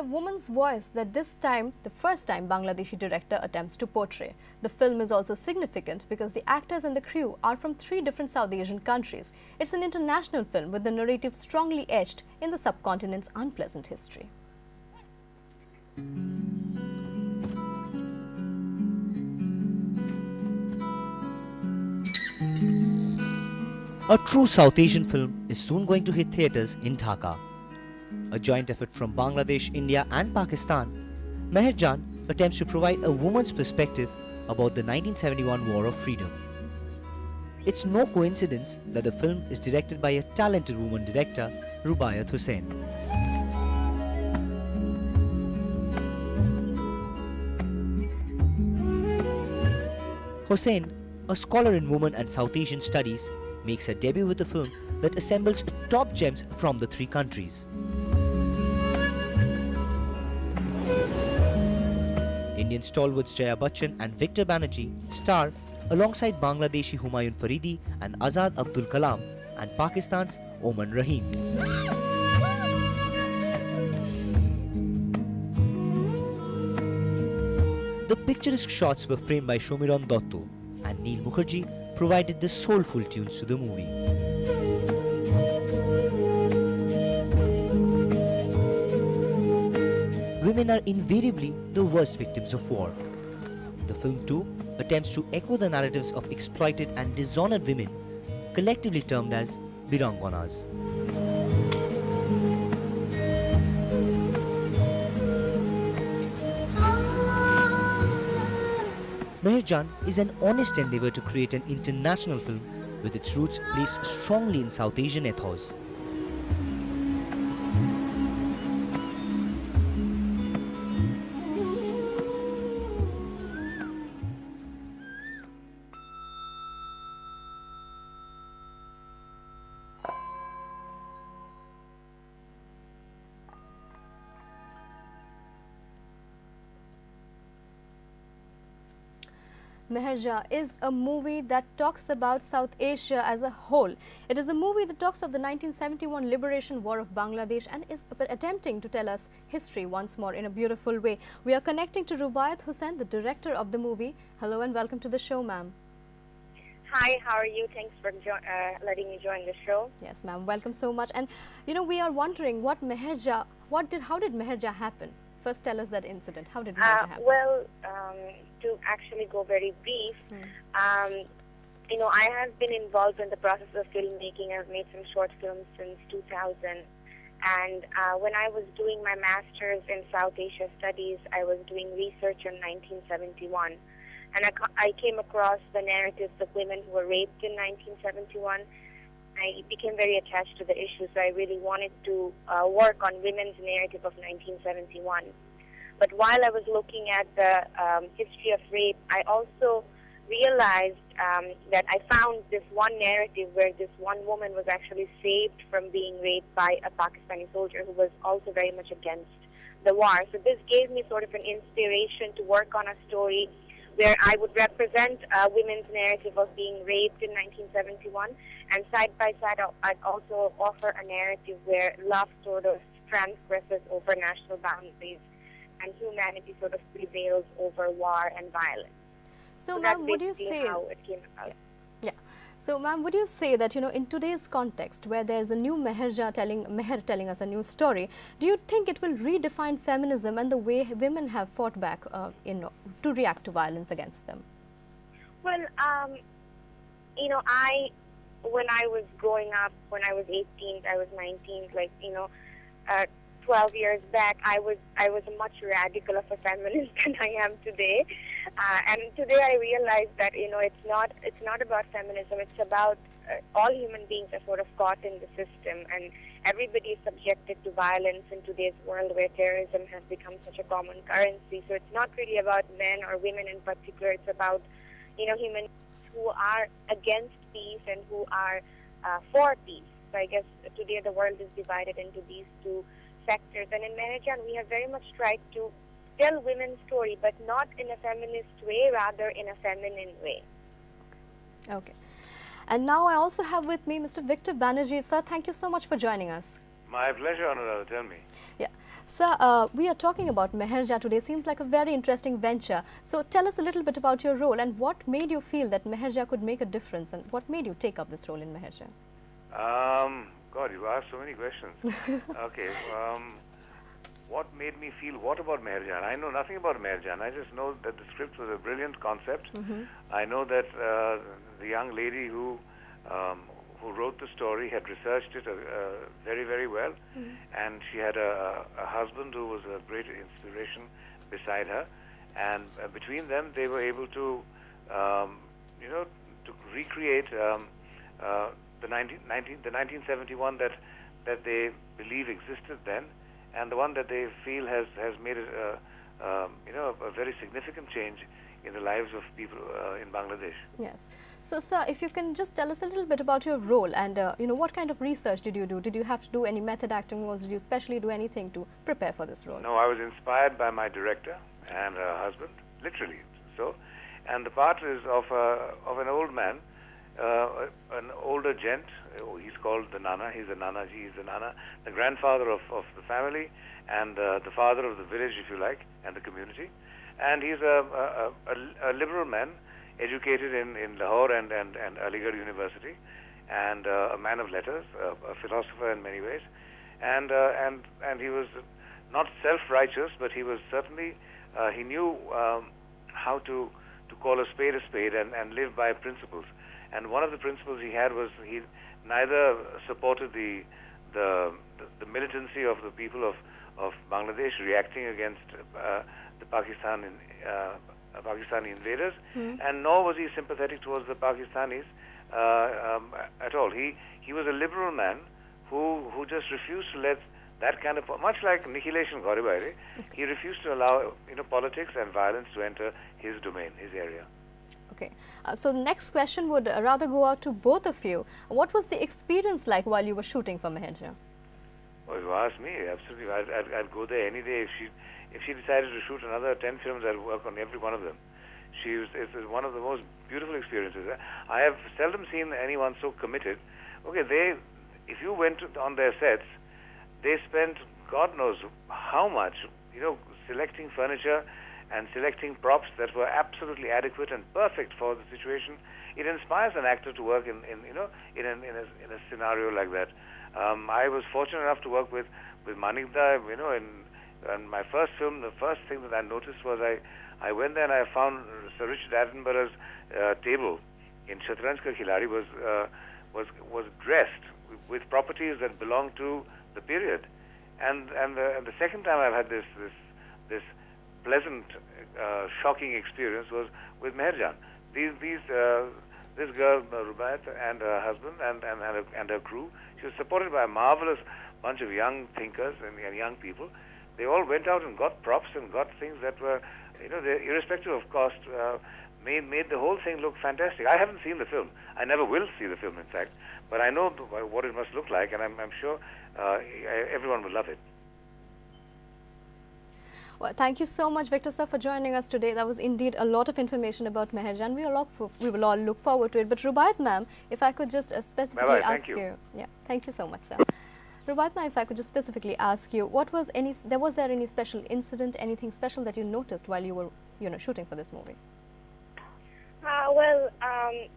a woman's voice that this time, the first time Bangladeshi director attempts to portray. The film is also significant because the actors and the crew are from 3 different South Asian countries. It's an international film with the narrative strongly etched in the subcontinent's unpleasant history. A true South Asian film is soon going to hit theatres in Dhaka. A joint effort from Bangladesh, India and Pakistan, Meher Jaan attempts to provide a woman's perspective about the 1971 War of Freedom. It's no coincidence that the film is directed by a talented woman director, Rubaiyat Hussain. Hussain, a scholar in women and South Asian studies, makes her debut with a film that assembles top gems from the 3 countries. Indian stalwarts Jaya Bachchan and Victor Banerjee star alongside Bangladeshi Humayun Faridi and Azad Abdul Kalam and Pakistan's Oman Rahim. The picturesque shots were framed by Shomiran Dotto, and Neil Mukherjee provided the soulful tunes to the movie. Women are invariably the worst victims of war. The film too attempts to echo the narratives of exploited and dishonored women, collectively termed as Viranganas. Meher Jaan is an honest endeavour to create an international film with its roots placed strongly in South Asian ethos. Meher Jaan is a movie that talks about South Asia as a whole. It is a movie that talks of the 1971 liberation war of Bangladesh and is attempting to tell us history once more in a beautiful way. We are connecting to Rubaiyat Hussain, the director of the movie. Hello and welcome to the show, ma'am. Hi, how are you? Thanks for letting me join the show. Yes, ma'am. Welcome so much. And you know, we are wondering what Meher Jaan, how did Meher Jaan happen? First, tell us that incident. How did Meher Jaan happen? Well, to actually go very brief, you know, I have been involved in the process of filmmaking. I've made some short films since 2000. And when I was doing my master's in South Asia Studies, I was doing research on 1971. And I came across the narratives of women who were raped in 1971. I became very attached to the issue, so I really wanted to work on women's narrative of 1971. But while I was looking at the history of rape, I also realized that I found this one narrative where this one woman was actually saved from being raped by a Pakistani soldier who was also very much against the war. So this gave me sort of an inspiration to work on a story where I would represent women's narrative of being raped in 1971, and side by side I'd also offer a narrative where love sort of transgresses over national boundaries and humanity sort of prevails over war and violence. So ma'am, would you say how it came about? Yeah. So ma'am, would you say that, you know, in today's context where there's a new Meher Jaan telling us a new story, do you think it will redefine feminism and the way women have fought back to react to violence against them? Well, you know, when I was growing up, when I was 18, I was 19, like, you know, 12 years back, I was much radical of a feminist than I am today. And today I realize that, you know, it's not about feminism. It's about all human beings are sort of caught in the system, and everybody is subjected to violence in today's world where terrorism has become such a common currency. So it's not really about men or women in particular. It's about, you know, humans who are against peace and who are for peace. So I guess today the world is divided into these two sectors. And in Meher Jaan, we have very much tried to tell women's story, but not in a feminist way, rather in a feminine way. Okay. And now I also have with me Mr. Victor Banerjee. Sir, thank you so much for joining us. My pleasure, Anuradha. Tell me. Yeah. Sir, we are talking about Meherja today. Seems like a very interesting venture. So tell us a little bit about your role and what made you feel that Meherja could make a difference and what made you take up this role in Meherja? God, you asked so many questions. Okay. What made me feel what about Meherjan? I know nothing about Meherjan. I just know that the script was a brilliant concept. I know that the young lady who wrote the story had researched it very, very well, and she had a husband who was a great inspiration beside her, and between them they were able to, to recreate the 1971 that they believe existed then, and the one that they feel has made it a very significant change in the lives of people in Bangladesh. Yes. So, sir, if you can just tell us a little bit about your role and what kind of research did you do? Did you have to do any method acting, or did you specially do anything to prepare for this role? No, I was inspired by my director and her husband, literally. So, and the part is of an old man, an older gent. He's called the Nana. He's a Nanaji. He's the Nana, the grandfather of the family, and the father of the village, if you like, and the community. And he's a liberal man, educated in Lahore and Aligarh University, and a man of letters, a philosopher in many ways. And he was not self-righteous, but he was certainly, he knew how to call a spade and live by principles. And one of the principles he had was he neither supported the militancy of the people of Bangladesh reacting against the Pakistani invaders, and nor was he sympathetic towards the Pakistanis at all. He was a liberal man who just refused to let that kind of, much like Nikhilation Ghoribaire, he refused to allow politics and violence to enter his domain, his area. Okay. So the next question would rather go out to both of you. What was the experience like while you were shooting for Meherja? Well, if you ask me, absolutely, I'd go there any day. If she decided to shoot another 10 films, I'd work on every one of them. It's one of the most beautiful experiences. I have seldom seen anyone so committed. Okay, if you went on their sets, they spent God knows how much, selecting furniture and selecting props that were absolutely adequate and perfect for the situation. It inspires an actor to work in a scenario like that. I was fortunate enough to work with Manikda, in my first film. The first thing that I noticed was I went there and I found Sir Richard Attenborough's table in Shatranj Ka Khiladi was dressed with properties that belonged to the period. And the second time I've had this pleasant, shocking experience was with Meherjan. This girl, Rubaiyat, and her husband and her crew, she was supported by a marvelous bunch of young thinkers and young people. They all went out and got props and got things that were, irrespective of cost, made the whole thing look fantastic. I haven't seen the film. I never will see the film, in fact. But I know what it must look like, and I'm sure everyone will love it. Well, thank you so much, Victor sir, for joining us today. That was indeed a lot of information about Meherjan. We will all look forward to it. But Rubaiyat ma'am, if I could just specifically ask you. Yeah, thank you so much, sir. Rubaiyat ma'am, if I could just specifically ask you, was there any special incident, anything special that you noticed while you were, shooting for this movie? I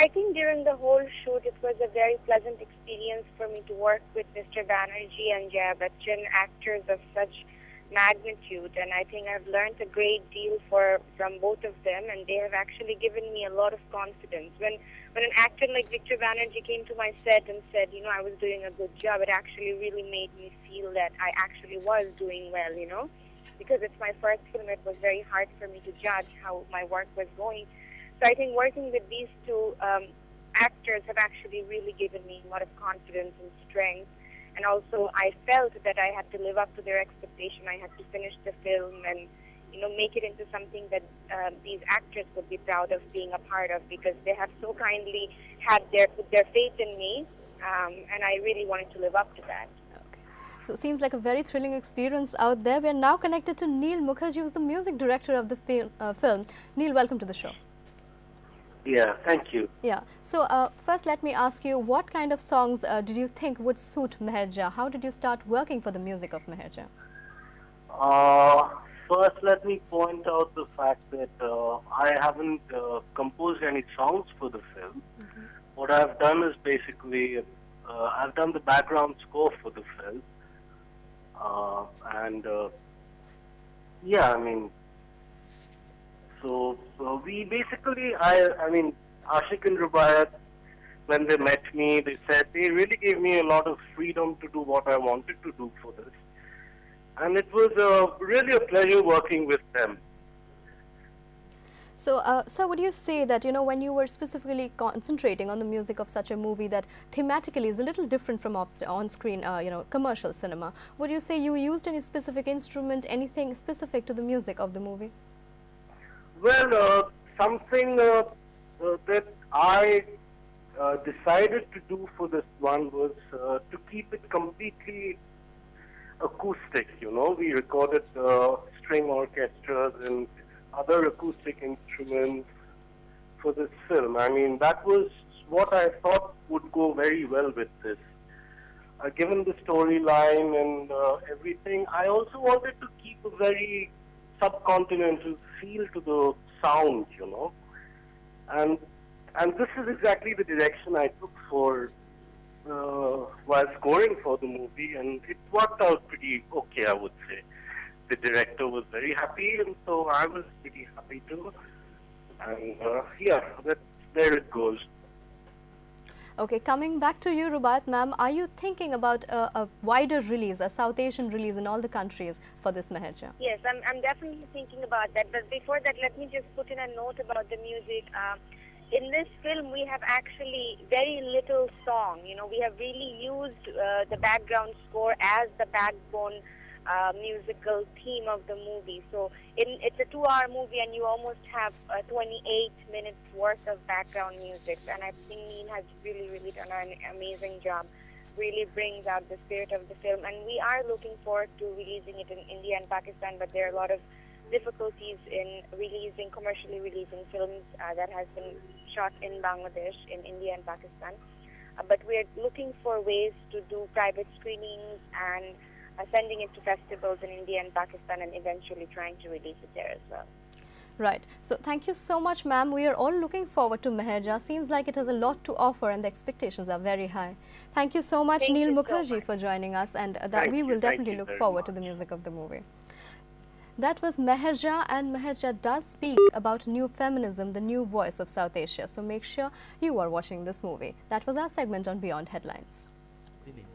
think during the whole shoot, it was a very pleasant experience for me to work with Mr. Banerjee and Jaya Bachchan, actors of such magnitude, and I think I've learned a great deal from both of them, and they have actually given me a lot of confidence. When an actor like Victor Banerjee came to my set and said, I was doing a good job, it actually really made me feel that I actually was doing well, because it's my first film. It was very hard for me to judge how my work was going. So I think working with these two actors have actually really given me a lot of confidence and strength. And also, I felt that I had to live up to their expectation. I had to finish the film and, make it into something that these actors would be proud of being a part of, because they have so kindly put their faith in me, and I really wanted to live up to that. Okay. So it seems like a very thrilling experience out there. We are now connected to Neil Mukherjee, who's the music director of the film. Neil, welcome to the show. Yeah, thank you. Yeah. So first, let me ask you, what kind of songs did you think would suit Meherja? How did you start working for the music of Meherja? Uh, First, let me point out the fact that I haven't composed any songs for the film. What I've done is basically I've done the background score for the film, and yeah, I mean, so we basically, I mean, Ashik and Rubaiyat, when they met me, they said they really gave me a lot of freedom to do what I wanted to do for this. And it was really a pleasure working with them. So, sir, would you say that, when you were specifically concentrating on the music of such a movie that thematically is a little different from on-screen, commercial cinema, would you say you used any specific instrument, anything specific to the music of the movie? Well, something that I decided to do for this one was to keep it completely acoustic. We recorded string orchestras and other acoustic instruments for this film. I mean, that was what I thought would go very well with this. Given the storyline and everything, I also wanted to keep a very subcontinental feel to the sound, and this is exactly the direction I took for while scoring for the movie, and it worked out pretty okay, I would say. The director was very happy, and so I was pretty happy too. And yeah, there it goes. Okay, coming back to you, Rubaiyat ma'am, are you thinking about a wider release, a South Asian release in all the countries for this Meherja? Yes, I'm definitely thinking about that. But before that, let me just put in a note about the music. In this film, we have actually very little song. We have really used the background score as the backbone musical theme of the movie. So it's a 2-hour movie, and you almost have 28 minutes worth of background music. And I think Neil has really done an amazing job. Really brings out the spirit of the film. And we are looking forward to releasing it in India and Pakistan, but there are a lot of difficulties in commercially releasing films that has been shot in Bangladesh, in India and Pakistan. But we are looking for ways to do private screenings and sending it to festivals in India and Pakistan, and eventually trying to release it there as well. Right. So thank you so much, ma'am. We are all looking forward to Meherja. Seems like it has a lot to offer and the expectations are very high. Thank you so much, Thank Neil you so Mukherjee, much. for joining us, and that Thank we you. will Thank definitely you look very forward to much. the music of the movie. That was Meherja, and Meherja does speak about new feminism, the new voice of South Asia. So make sure you are watching this movie. That was our segment on Beyond Headlines. Women.